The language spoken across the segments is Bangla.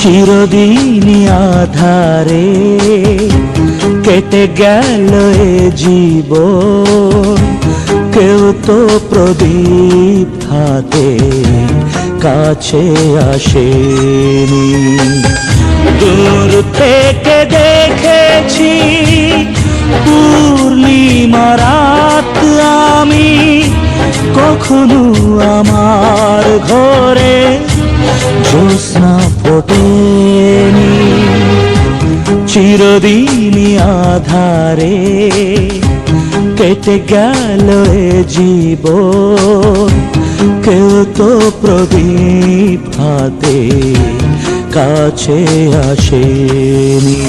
চিরদিনই আধারে কেটে গেল এ জীবন, কেউ তো প্রদীপ হাতে কাছে আসেনি। দূর থেকে দেখেছি পূর্ণিমা রাত আমি, কখনো আমার ঘরে জ্যোৎস্না ফোটেনি। চিরদিনই আধারে কেটে গেল এ জীবন, কেউ তো প্রদীপ হাতে কাছে আসেনি।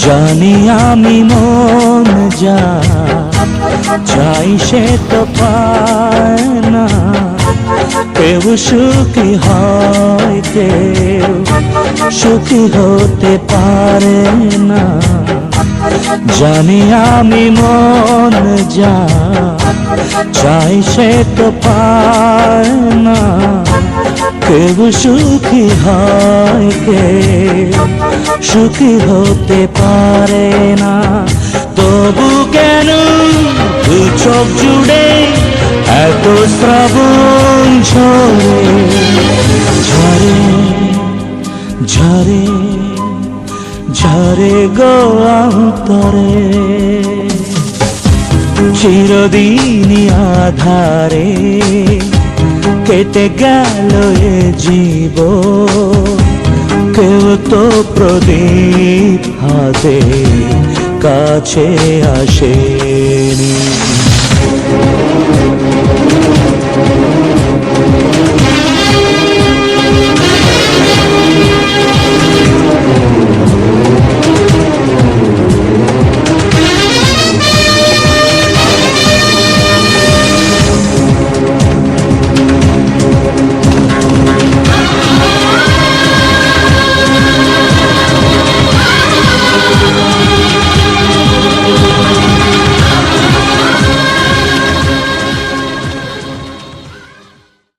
জানি আমি মন যা চাই সে তো পায় না, কেউ সুখী হয় কেউ সুখী হতে পারে না। জানি আমি মন যা চাই সে তো পায় না, কেউ সুখী হয় কেউ সুখী হতে পারে না। তবু কেন দু চোখ জুড়ে এত শ্রাবণ ঝরে ঝরে ঝরে ঝরে গো অন্তরে। চিরদিনই আধারে কেটে গেল এ জীবন, কেউ তো প্রদীপ হাতে কাছে আসেনি।